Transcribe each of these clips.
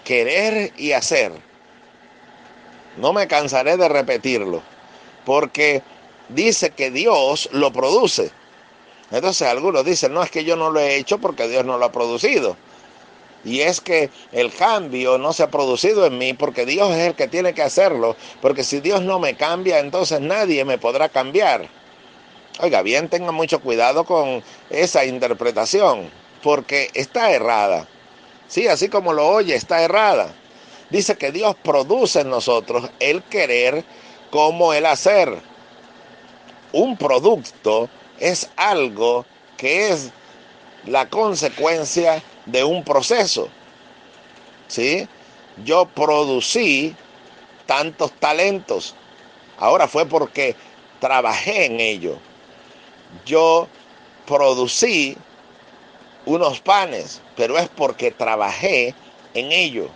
querer y hacer. No me cansaré de repetirlo, porque dice que Dios lo produce. Entonces algunos dicen, no, es que yo no lo he hecho porque Dios no lo ha producido. Y es que el cambio no se ha producido en mí porque Dios es el que tiene que hacerlo. Porque si Dios no me cambia, entonces nadie me podrá cambiar. Oiga, bien, tenga mucho cuidado con esa interpretación, porque está errada. Sí, así como lo oye, está errada. Dice que Dios produce en nosotros el querer como el hacer. Un producto es algo que es la consecuencia de un proceso. ¿Sí? Yo producí tantos talentos. Ahora fue porque trabajé en ello. Yo producí unos panes, pero es porque trabajé en ello.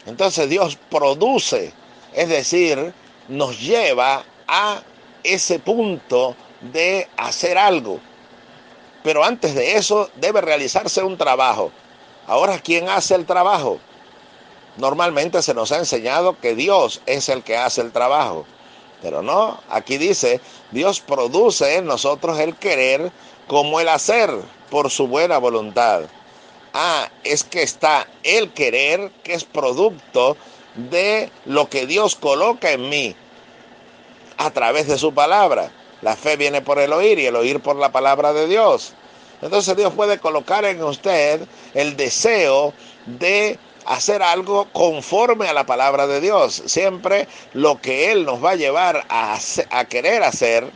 Entonces Dios produce, es decir, nos lleva a ese punto de hacer algo. Pero antes de eso debe realizarse un trabajo. Ahora, ¿quién hace el trabajo? Normalmente se nos ha enseñado que Dios es el que hace el trabajo. Pero no, aquí dice, Dios produce en nosotros el querer como el hacer por su buena voluntad. Ah, es que está el querer que es producto de lo que Dios coloca en mí a través de su palabra. La fe viene por el oír y el oír por la palabra de Dios. Entonces Dios puede colocar en usted el deseo de hacer algo conforme a la palabra de Dios. Siempre lo que Él nos va a llevar a querer hacer,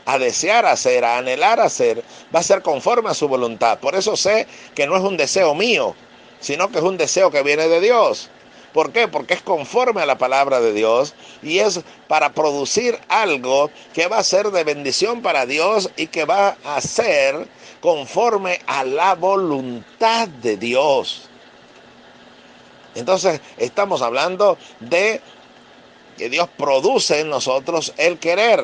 a desear hacer, a anhelar hacer, va a ser conforme a su voluntad. Por eso sé que no es un deseo mío, sino que es un deseo que viene de Dios. ¿Por qué? Porque es conforme a la palabra de Dios y es para producir algo que va a ser de bendición para Dios y que va a ser conforme a la voluntad de Dios. Entonces estamos hablando de que Dios produce en nosotros el querer.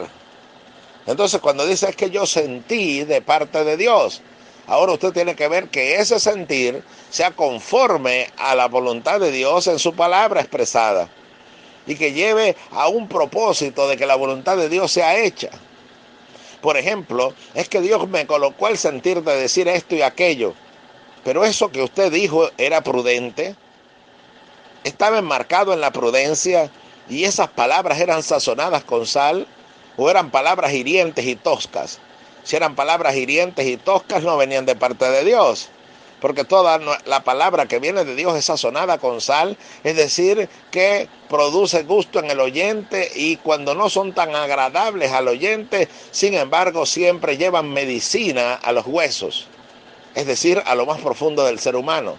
Entonces cuando dice es que yo sentí de parte de Dios, ahora usted tiene que ver que ese sentir sea conforme a la voluntad de Dios en su palabra expresada y que lleve a un propósito de que la voluntad de Dios sea hecha. Por ejemplo, es que Dios me colocó el sentir de decir esto y aquello, pero eso que usted dijo era prudente, estaba enmarcado en la prudencia y esas palabras eran sazonadas con sal o eran palabras hirientes y toscas. Si eran palabras hirientes y toscas no venían de parte de Dios, porque toda la palabra que viene de Dios es sazonada con sal, es decir, que produce gusto en el oyente y cuando no son tan agradables al oyente, sin embargo siempre llevan medicina a los huesos, es decir, a lo más profundo del ser humano.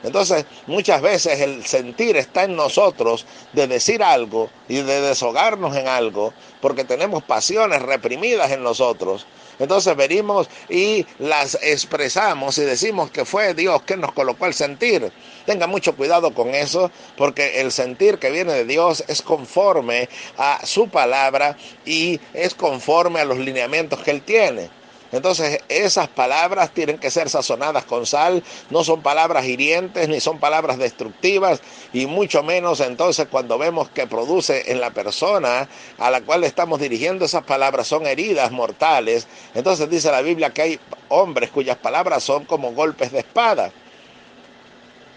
Entonces, muchas veces el sentir está en nosotros de decir algo y de deshogarnos en algo, porque tenemos pasiones reprimidas en nosotros. Entonces venimos y las expresamos y decimos que fue Dios quien nos colocó el sentir. Tenga mucho cuidado con eso, porque el sentir que viene de Dios es conforme a su palabra y es conforme a los lineamientos que Él tiene. Entonces esas palabras tienen que ser sazonadas con sal, no son palabras hirientes ni son palabras destructivas y mucho menos entonces cuando vemos que produce en la persona a la cual le estamos dirigiendo esas palabras son heridas mortales. Entonces dice la Biblia que hay hombres cuyas palabras son como golpes de espada.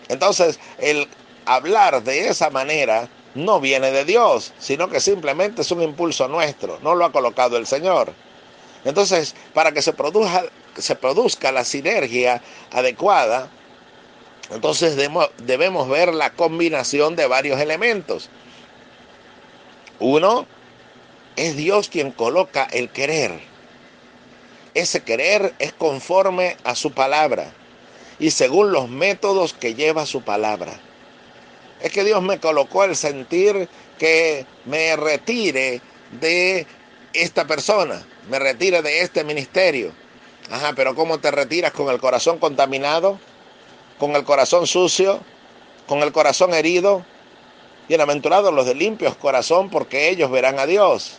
Entonces el hablar de esa manera no viene de Dios, sino que simplemente es un impulso nuestro, no lo ha colocado el Señor. Entonces, para que se produzca la sinergia adecuada, entonces debemos ver la combinación de varios elementos. Uno, es Dios quien coloca el querer. Ese querer es conforme a su palabra y según los métodos que lleva su palabra. Es que Dios me colocó el sentir que me retire de esta persona, me retire de este ministerio. Ajá, pero ¿cómo te retiras? ¿Con el corazón contaminado? ¿Con el corazón sucio? ¿Con el corazón herido? Bienaventurados los de limpios corazón, porque ellos verán a Dios.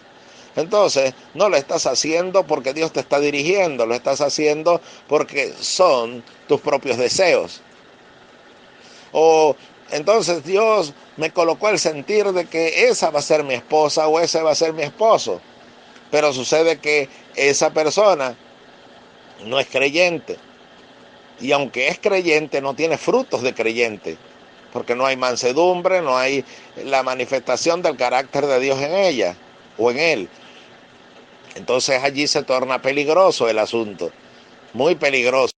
Entonces, no lo estás haciendo porque Dios te está dirigiendo, lo estás haciendo porque son tus propios deseos. O Entonces Dios me colocó el sentir de que esa va a ser mi esposa o ese va a ser mi esposo. Pero sucede que esa persona no es creyente. Y aunque es creyente, no tiene frutos de creyente. Porque no hay mansedumbre, no hay la manifestación del carácter de Dios en ella o en él. Entonces allí se torna peligroso el asunto. Muy peligroso.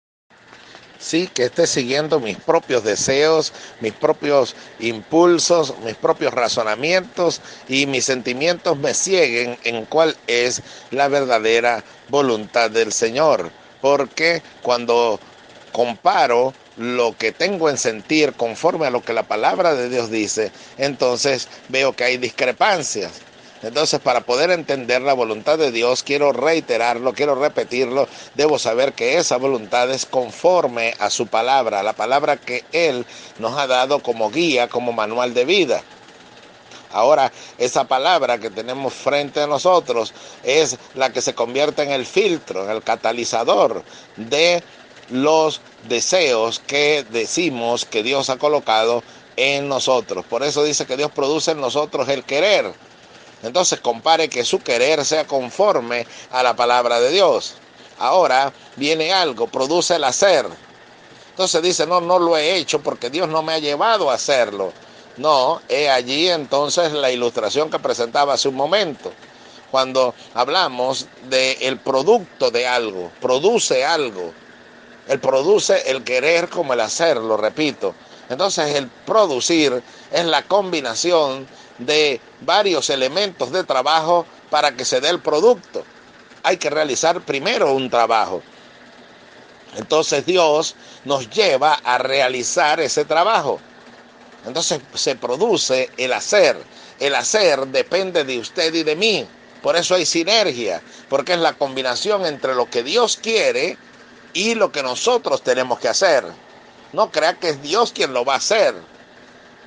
Sí, que esté siguiendo mis propios deseos, mis propios impulsos, mis propios razonamientos y mis sentimientos me cieguen en cuál es la verdadera voluntad del Señor. Porque cuando comparo lo que tengo en sentir conforme a lo que la palabra de Dios dice, entonces veo que hay discrepancias. Entonces, para poder entender la voluntad de Dios, quiero reiterarlo, quiero repetirlo, debo saber que esa voluntad es conforme a su palabra, la palabra que Él nos ha dado como guía, como manual de vida. Ahora, esa palabra que tenemos frente a nosotros es la que se convierte en el filtro, en el catalizador de los deseos que decimos que Dios ha colocado en nosotros. Por eso dice que Dios produce en nosotros el querer. Entonces compare que su querer sea conforme a la palabra de Dios. Ahora viene algo, produce el hacer. Entonces dice, no lo he hecho porque Dios no me ha llevado a hacerlo. No, he allí entonces la ilustración que presentaba hace un momento. Cuando hablamos del producto de algo, produce algo. Él produce el querer como el hacer, lo repito. Entonces el producir es la combinación de varios elementos de trabajo para que se dé el producto. Hay que realizar primero un trabajo. Entonces Dios nos lleva a realizar ese trabajo. Entonces se produce el hacer. El hacer depende de usted y de mí. Por eso hay sinergia, porque es la combinación entre lo que Dios quiere y lo que nosotros tenemos que hacer. No crea que es Dios quien lo va a hacer.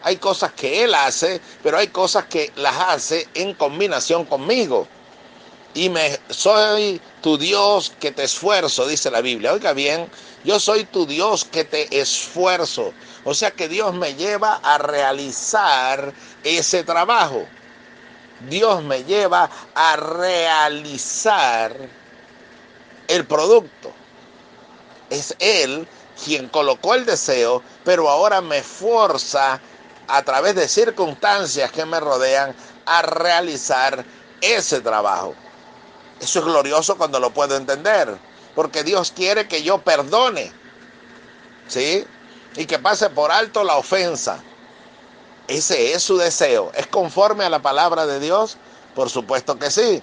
Hay cosas que Él hace, pero hay cosas que las hace en combinación conmigo. Y soy tu Dios que te esfuerzo, dice la Biblia. Oiga bien, yo soy tu Dios que te esfuerzo. O sea que Dios me lleva a realizar ese trabajo. Dios me lleva a realizar el producto. Es Él quien colocó el deseo, pero ahora me forza a través de circunstancias que me rodean a realizar ese trabajo. Eso es glorioso cuando lo puedo entender, porque Dios quiere que yo perdone, ¿sí? Y que pase por alto la ofensa. Ese es su deseo. ¿Es conforme a la palabra de Dios? Por supuesto que sí.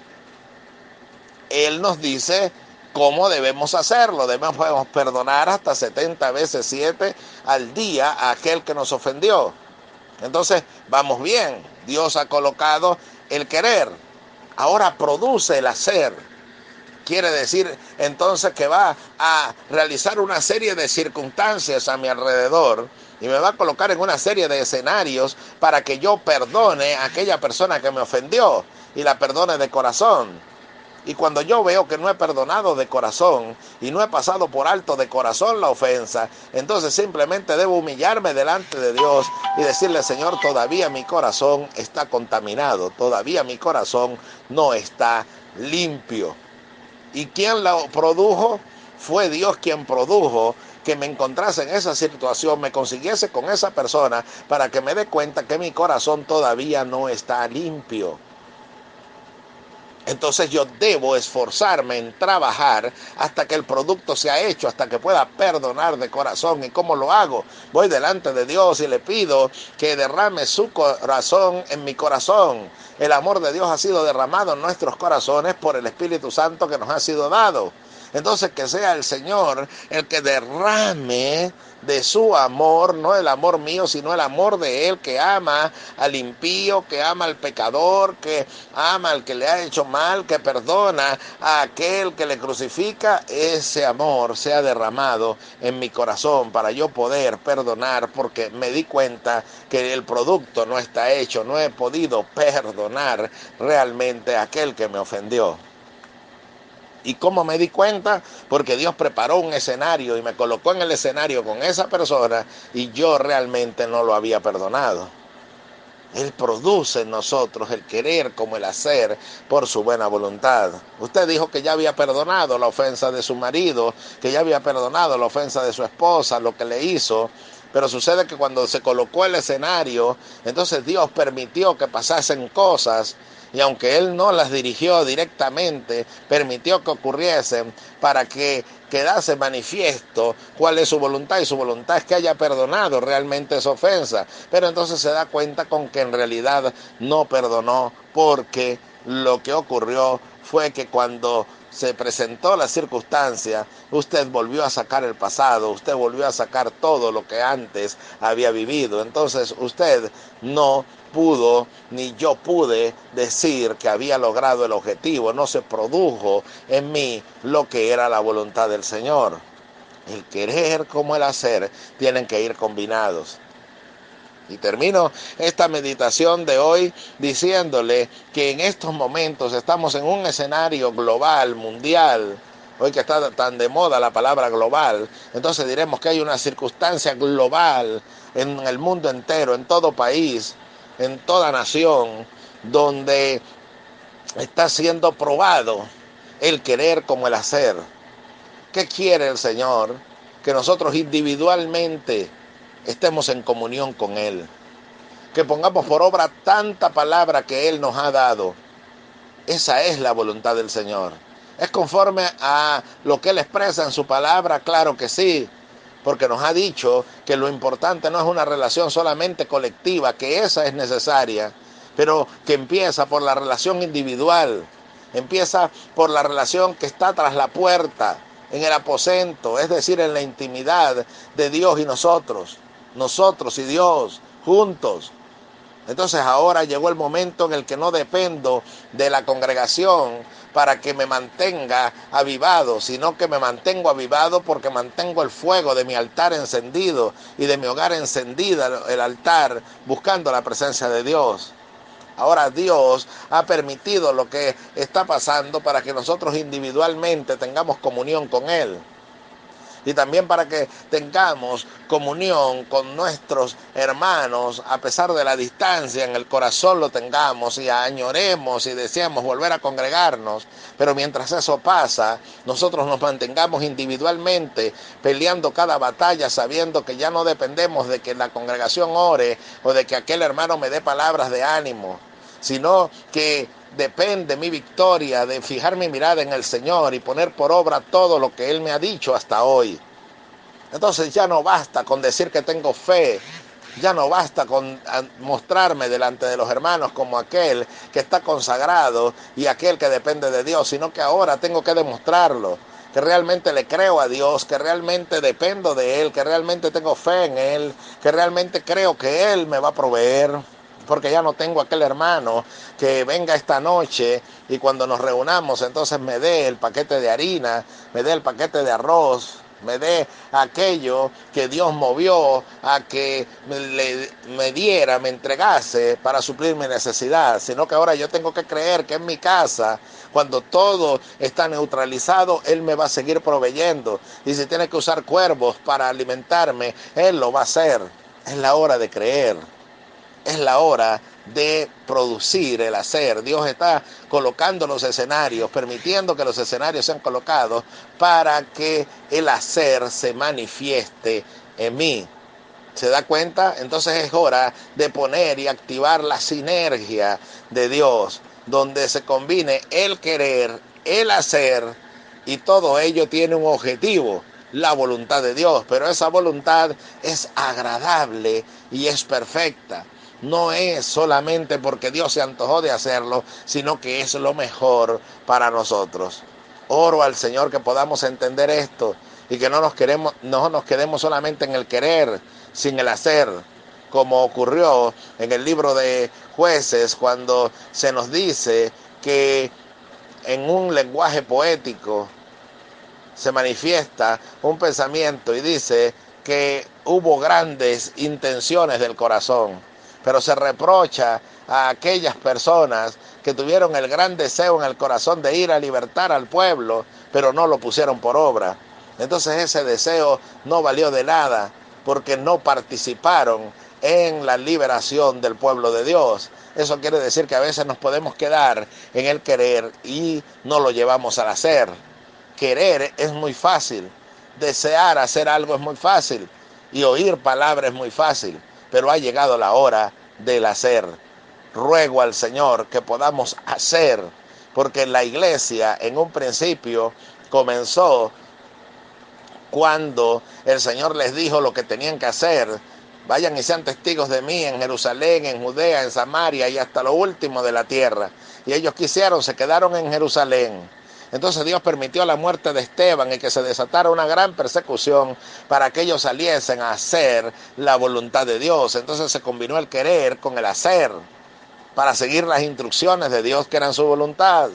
Él nos dice cómo debemos hacerlo. Debemos perdonar hasta 70 veces 7 al día a aquel que nos ofendió. Entonces, vamos bien. Dios ha colocado el querer. Ahora produce el hacer. Quiere decir entonces que va a realizar una serie de circunstancias a mi alrededor y me va a colocar en una serie de escenarios para que yo perdone a aquella persona que me ofendió y la perdone de corazón. Y cuando yo veo que no he perdonado de corazón y no he pasado por alto de corazón la ofensa, entonces simplemente debo humillarme delante de Dios y decirle, Señor, todavía mi corazón está contaminado, todavía mi corazón no está limpio. ¿Y quién lo produjo? Fue Dios quien produjo que me encontrase en esa situación, me consiguiese con esa persona para que me dé cuenta que mi corazón todavía no está limpio. Entonces yo debo esforzarme en trabajar hasta que el producto sea hecho, hasta que pueda perdonar de corazón. ¿Y cómo lo hago? Voy delante de Dios y le pido que derrame su corazón en mi corazón. El amor de Dios ha sido derramado en nuestros corazones por el Espíritu Santo que nos ha sido dado. Entonces que sea el Señor el que derrame de su amor, no el amor mío, sino el amor de Él, que ama al impío, que ama al pecador, que ama al que le ha hecho mal, que perdona a aquel que le crucifica. Ese amor sea derramado en mi corazón para yo poder perdonar, porque me di cuenta que el producto no está hecho, no he podido perdonar realmente a aquel que me ofendió. ¿Y cómo me di cuenta? Porque Dios preparó un escenario y me colocó en el escenario con esa persona y yo realmente no lo había perdonado. Él produce en nosotros el querer como el hacer por su buena voluntad. Usted dijo que ya había perdonado la ofensa de su marido, que ya había perdonado la ofensa de su esposa, lo que le hizo. Pero sucede que cuando se colocó el escenario, entonces Dios permitió que pasasen cosas y aunque Él no las dirigió directamente, permitió que ocurriesen para que quedase manifiesto cuál es su voluntad, y su voluntad es que haya perdonado realmente esa ofensa. Pero entonces se da cuenta con que en realidad no perdonó, porque lo que ocurrió fue que cuando se presentó la circunstancia, usted volvió a sacar el pasado, usted volvió a sacar todo lo que antes había vivido. Entonces usted no pudo, ni yo pude decir que había logrado el objetivo. No se produjo en mí lo que era la voluntad del Señor. El querer como el hacer tienen que ir combinados. Y termino esta meditación de hoy diciéndole que en estos momentos estamos en un escenario global, mundial. Hoy que está tan de moda la palabra global, entonces diremos que hay una circunstancia global en el mundo entero, en todo país, en toda nación, donde está siendo probado el querer como el hacer. ¿Qué quiere el Señor? Que nosotros individualmente estemos en comunión con Él, que pongamos por obra tanta palabra que Él nos ha dado. Esa es la voluntad del Señor. ¿Es conforme a lo que Él expresa en su palabra? Claro que sí, porque nos ha dicho que lo importante no es una relación solamente colectiva, que esa es necesaria, pero que empieza por la relación individual, empieza por la relación que está tras la puerta, en el aposento, es decir, en la intimidad de Dios y nosotros y Dios, juntos. Entonces ahora llegó el momento en el que no dependo de la congregación para que me mantenga avivado, sino que me mantengo avivado porque mantengo el fuego de mi altar encendido y de mi hogar encendida, el altar, buscando la presencia de Dios. Ahora Dios ha permitido lo que está pasando para que nosotros individualmente tengamos comunión con Él. Y también para que tengamos comunión con nuestros hermanos, a pesar de la distancia, en el corazón lo tengamos y añoremos y deseamos volver a congregarnos. Pero mientras eso pasa, nosotros nos mantengamos individualmente peleando cada batalla, sabiendo que ya no dependemos de que la congregación ore o de que aquel hermano me dé palabras de ánimo, sino que depende mi victoria de fijar mi mirada en el Señor y poner por obra todo lo que Él me ha dicho hasta hoy. Entonces ya no basta con decir que tengo fe, ya no basta con mostrarme delante de los hermanos como aquel que está consagrado y aquel que depende de Dios, sino que ahora tengo que demostrarlo, que realmente le creo a Dios, que realmente dependo de Él, que realmente tengo fe en Él, que realmente creo que Él me va a proveer. Porque ya no tengo aquel hermano que venga esta noche y cuando nos reunamos entonces me dé el paquete de harina, me dé el paquete de arroz, me dé aquello que Dios movió a que me diera, me entregase para suplir mi necesidad, sino que ahora yo tengo que creer que en mi casa, cuando todo está neutralizado, Él me va a seguir proveyendo. Y si tiene que usar cuervos para alimentarme, Él lo va a hacer. Es la hora de creer. Es la hora de producir el hacer. Dios está colocando los escenarios, permitiendo que los escenarios sean colocados para que el hacer se manifieste en mí. ¿Se da cuenta? Entonces es hora de poner y activar la sinergia de Dios, donde se combine el querer, el hacer, y todo ello tiene un objetivo, la voluntad de Dios. Pero esa voluntad es agradable y es perfecta. No es solamente porque Dios se antojó de hacerlo, sino que es lo mejor para nosotros. Oro al Señor que podamos entender esto y que no nos quedemos solamente en el querer, sin el hacer, como ocurrió en el libro de Jueces, cuando se nos dice que en un lenguaje poético se manifiesta un pensamiento y dice que hubo grandes intenciones del corazón. pero se reprocha a aquellas personas que tuvieron el gran deseo en el corazón de ir a libertar al pueblo, pero no lo pusieron por obra. Entonces ese deseo no valió de nada, porque no participaron en la liberación del pueblo de Dios. Eso quiere decir que a veces nos podemos quedar en el querer y no lo llevamos al hacer. Querer es muy fácil, desear hacer algo es muy fácil y oír palabras es muy fácil, pero ha llegado la hora del hacer. Ruego al Señor que podamos hacer, porque la iglesia en un principio comenzó cuando el Señor les dijo lo que tenían que hacer. Vayan y sean testigos de mí en Jerusalén, en Judea, en Samaria y hasta lo último de la tierra. Y ellos se quedaron en Jerusalén. Entonces Dios permitió la muerte de Esteban y que se desatara una gran persecución para que ellos saliesen a hacer la voluntad de Dios. Entonces se combinó el querer con el hacer para seguir las instrucciones de Dios que eran su voluntad.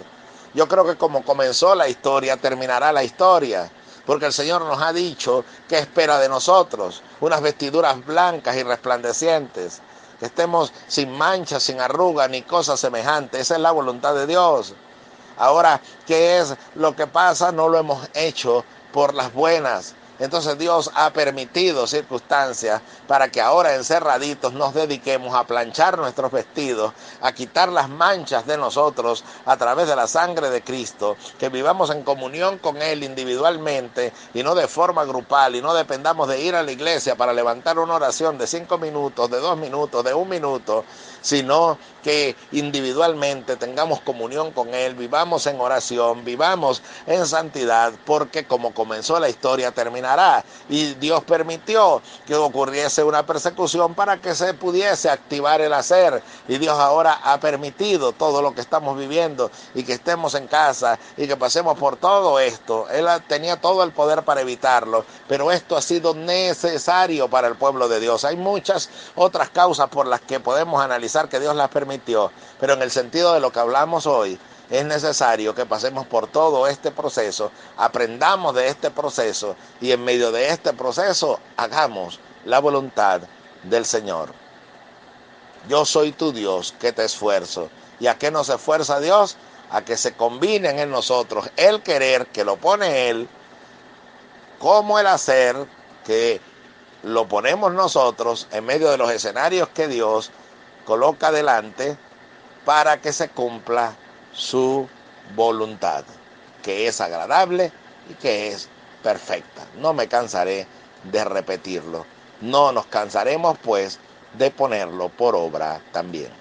Yo creo que como comenzó la historia, terminará la historia, porque el Señor nos ha dicho que espera de nosotros unas vestiduras blancas y resplandecientes, que estemos sin manchas, sin arrugas ni cosas semejantes. Esa es la voluntad de Dios. Ahora, ¿qué es lo que pasa? No lo hemos hecho por las buenas. Entonces Dios ha permitido circunstancias para que ahora encerraditos nos dediquemos a planchar nuestros vestidos, a quitar las manchas de nosotros a través de la sangre de Cristo, que vivamos en comunión con Él individualmente y no de forma grupal, y no dependamos de ir a la iglesia para levantar una oración de 5 minutos, de 2 minutos, de 1 minuto, sino que individualmente tengamos comunión con Él, vivamos en oración, vivamos en santidad, porque como comenzó la historia, terminará. Y Dios permitió que ocurriese una persecución para que se pudiese activar el hacer. Y Dios ahora ha permitido todo lo que estamos viviendo y que estemos en casa y que pasemos por todo esto. Él tenía todo el poder para evitarlo, pero esto ha sido necesario para el pueblo de Dios. Hay muchas otras causas por las que podemos analizar que Dios las permitió, pero en el sentido de lo que hablamos hoy, es necesario que pasemos por todo este proceso, aprendamos de este proceso y en medio de este proceso hagamos la voluntad del Señor. Yo soy tu Dios que te esfuerzo. ¿Y a qué nos esfuerza Dios? A que se combinen en nosotros el querer, que lo pone Él, como el hacer, que lo ponemos nosotros en medio de los escenarios que Dios coloca delante para que se cumpla su voluntad, que es agradable y que es perfecta. No me cansaré de repetirlo. No nos cansaremos, pues, de ponerlo por obra también.